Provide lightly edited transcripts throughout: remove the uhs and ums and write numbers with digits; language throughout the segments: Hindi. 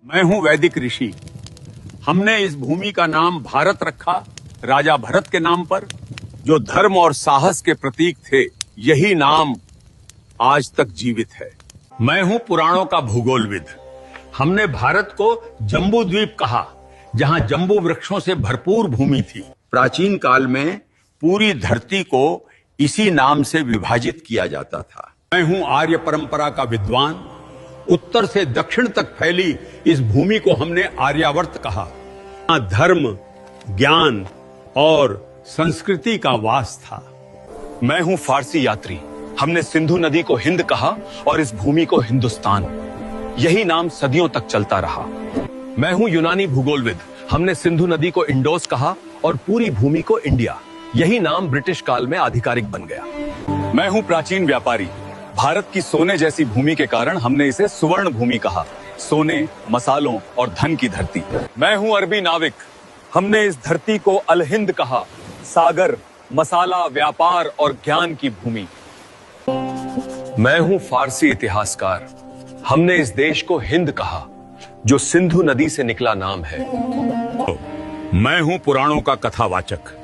मैं हूं वैदिक ऋषि। हमने इस भूमि का नाम भारत रखा राजा भरत के नाम पर, जो धर्म और साहस के प्रतीक थे। यही नाम आज तक जीवित है। मैं हूं पुराणों का भूगोलविद। हमने भारत को जम्बू द्वीप कहा, जहां जम्बू वृक्षों से भरपूर भूमि थी। प्राचीन काल में पूरी धरती को इसी नाम से विभाजित किया जाता था। मैं हूं आर्य परंपरा का विद्वान। उत्तर से दक्षिण तक फैली इस भूमि को हमने आर्यावर्त कहा। यहाँ धर्म, ज्ञान और संस्कृति का वास था। मैं हूं फारसी यात्री। हमने सिंधु नदी को हिंद कहा और इस भूमि को हिंदुस्तान। यही नाम सदियों तक चलता रहा। मैं हूं यूनानी भूगोलविद। हमने सिंधु नदी को इंडोस कहा और पूरी भूमि को इंडिया। यही नाम ब्रिटिश काल में आधिकारिक बन गया। मैं हूं प्राचीन व्यापारी। भारत की सोने जैसी भूमि के कारण हमने इसे सुवर्ण भूमि कहा। सोने, मसालों और धन की धरती। मैं हूं अरबी नाविक। हमने इस धरती को अल हिंद कहा। सागर, मसाला, व्यापार और ज्ञान की भूमि। मैं हूं फारसी इतिहासकार। हमने इस देश को हिंद कहा, जो सिंधु नदी से निकला नाम है। मैं हूं पुराणों का कथावाचक।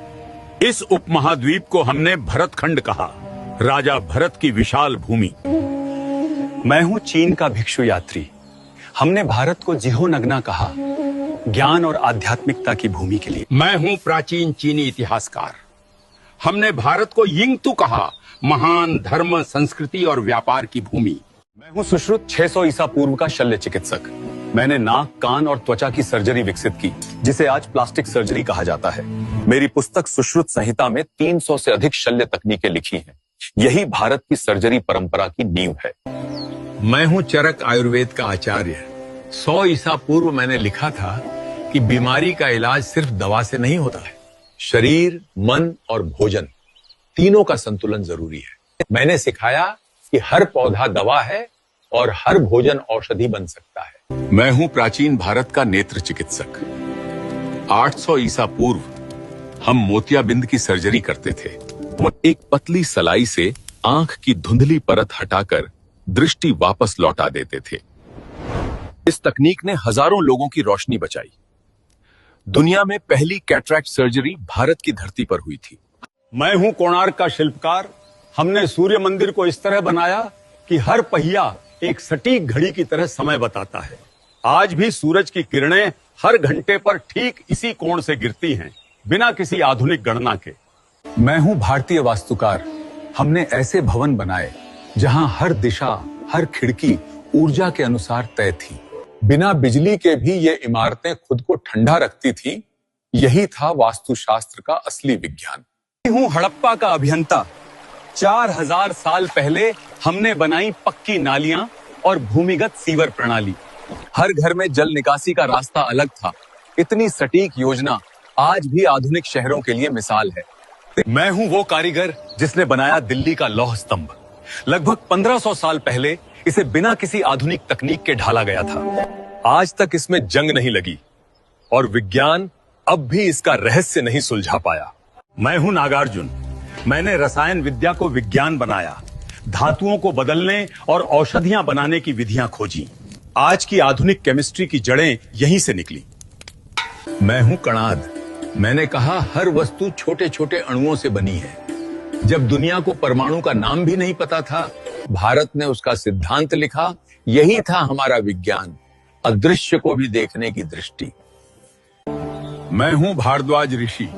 इस उपमहाद्वीप को हमने भरतखंड कहा, राजा भरत की विशाल भूमि। मैं हूं चीन का भिक्षु यात्री। हमने भारत को जिहोनगना कहा, ज्ञान और आध्यात्मिकता की भूमि के लिए। मैं हूं प्राचीन चीनी इतिहासकार। हमने भारत को यिंगतू कहा, महान धर्म, संस्कृति और व्यापार की भूमि। मैं हूं सुश्रुत 600 ईसा पूर्व का शल्य चिकित्सक। मैंने नाक, कान और त्वचा की सर्जरी विकसित की, जिसे आज प्लास्टिक सर्जरी कहा जाता है। मेरी पुस्तक सुश्रुत संहिता में 300 से अधिक शल्य तकनीकें लिखी हैं। यही भारत की सर्जरी परंपरा की नींव है। मैं हूं चरक आयुर्वेद का आचार्य। 100 ईसा पूर्व मैंने लिखा था कि बीमारी का इलाज सिर्फ दवा से नहीं होता है। शरीर, मन और भोजन, तीनों का संतुलन जरूरी है। मैंने सिखाया कि हर पौधा दवा है और हर भोजन औषधि बन सकता है। मैं हूं प्राचीन भारत का नेत्र चिकित्सक। 800 ईसा पूर्व हम मोतियाबिंद की सर्जरी करते थे। एक पतली सलाई से आंख की धुंधली परत हटाकर दृष्टि वापस लौटा देते थे। इस तकनीक ने हजारों लोगों की रोशनी बचाई। दुनिया में पहली कैटरैक्ट सर्जरी भारत की धरती पर हुई थी। मैं हूं कोणार्क का शिल्पकार। हमने सूर्य मंदिर को इस तरह बनाया कि हर पहिया एक सटीक घड़ी की तरह समय बताता है। आज भी सूरज की किरणें हर घंटे पर ठीक इसी कोण से गिरती हैं, बिना किसी आधुनिक गणना के। मैं हूं भारतीय वास्तुकार। हमने ऐसे भवन बनाए जहां हर दिशा, हर खिड़की ऊर्जा के अनुसार तय थी। बिना बिजली के भी ये इमारतें खुद को ठंडा रखती थी। यही था वास्तुशास्त्र का असली विज्ञान। मैं हूं हड़प्पा का अभियंता। 4000 साल पहले हमने बनाई पक्की नालियां और भूमिगत सीवर प्रणाली। हर घर में जल निकासी का रास्ता अलग था। इतनी सटीक योजना आज भी आधुनिक शहरों के लिए मिसाल है। मैं हूं वो कारीगर जिसने बनाया दिल्ली का लौह स्तंभ। लगभग 1500 साल पहले इसे बिना किसी आधुनिक तकनीक के ढाला गया था। आज तक इसमें जंग नहीं लगी और विज्ञान अब भी इसका रहस्य नहीं सुलझा पाया। मैं हूं नागार्जुन। मैंने रसायन विद्या को विज्ञान बनाया, धातुओं को बदलने और औषधियां बनाने की विधियां खोजी। आज की आधुनिक केमिस्ट्री की जड़ें यहीं से निकली। मैं हूं कणाद। मैंने कहा हर वस्तु छोटे छोटे अणुओं से बनी है। जब दुनिया को परमाणु का नाम भी नहीं पता था, भारत ने उसका सिद्धांत लिखा। यही था हमारा विज्ञान, अदृश्य को भी देखने की दृष्टि। मैं हूं भारद्वाज ऋषि।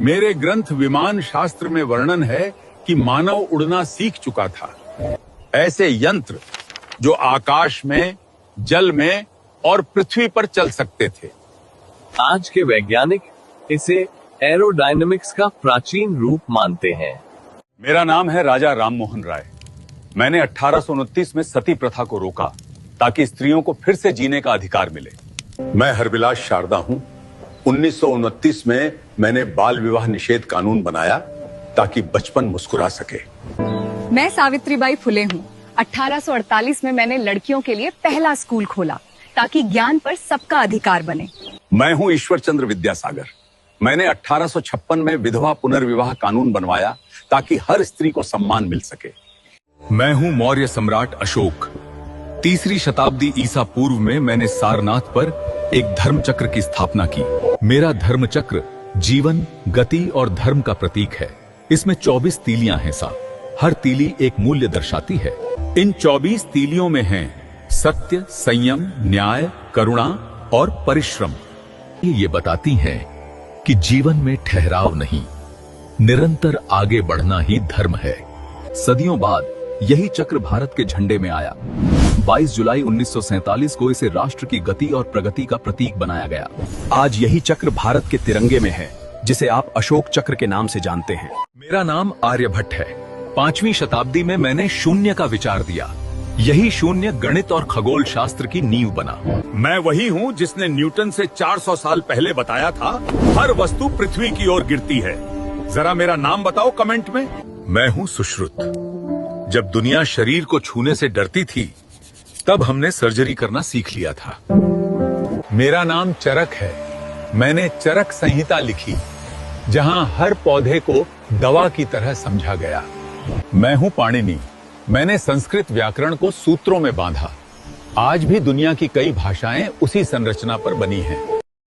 मेरे ग्रंथ विमान शास्त्र में वर्णन है कि मानव उड़ना सीख चुका था। ऐसे यंत्र जो आकाश में, जल में और पृथ्वी पर चल सकते थे। आज के वैज्ञानिक इसे एरोडायनामिक्स का प्राचीन रूप मानते हैं। मेरा नाम है राजा राममोहन राय। मैंने 1829 में सती प्रथा को रोका ताकि स्त्रियों को फिर से जीने का अधिकार मिले। मैं हरविलास शारदा हूं। 1929 में मैंने बाल विवाह निषेध कानून बनाया ताकि बचपन मुस्कुरा सके। मैं सावित्रीबाई फुले हूँ। 1848 में मैंने लड़कियों के लिए पहला स्कूल खोला ताकि ज्ञान पर सबका अधिकार बने। मैं हूं ईश्वर चंद्र विद्यासागर। मैंने 1856 में विधवा पुनर्विवाह कानून बनवाया ताकि हर स्त्री को सम्मान मिल सके। मैं हूं मौर्य सम्राट अशोक। 3री शताब्दी ईसा पूर्व में मैंने सारनाथ पर एक धर्म चक्र की स्थापना की। मेरा धर्म चक्र जीवन, गति और धर्म का प्रतीक है। इसमें 24 तीलियां हैं साहब। हर तीली एक मूल्य दर्शाती है। इन 24 तीलियों में हैं सत्य, संयम, न्याय, करुणा और परिश्रम। ये बताती हैं कि जीवन में ठहराव नहीं, निरंतर आगे बढ़ना ही धर्म है। सदियों बाद यही चक्र भारत के झंडे में आया। 22 जुलाई 1947 को इसे राष्ट्र की गति और प्रगति का प्रतीक बनाया गया। आज यही चक्र भारत के तिरंगे में है, जिसे आप अशोक चक्र के नाम से जानते हैं। मेरा नाम आर्यभट्ट है। 5वीं शताब्दी में मैंने शून्य का विचार दिया। यही शून्य गणित और खगोल शास्त्र की नींव बना। मैं वही हूँ जिसने न्यूटन से 400 साल पहले बताया था हर वस्तु पृथ्वी की ओर गिरती है। जरा मेरा नाम बताओ कमेंट में। मैं हूँ सुश्रुत। जब दुनिया शरीर को छूने से डरती थी, तब हमने सर्जरी करना सीख लिया था। मेरा नाम चरक है। मैंने चरक संहिता लिखी, जहां हर पौधे को दवा की तरह समझा गया। मैं हूं पाणिनि। मैंने संस्कृत व्याकरण को सूत्रों में बांधा। आज भी दुनिया की कई भाषाएं उसी संरचना पर बनी हैं।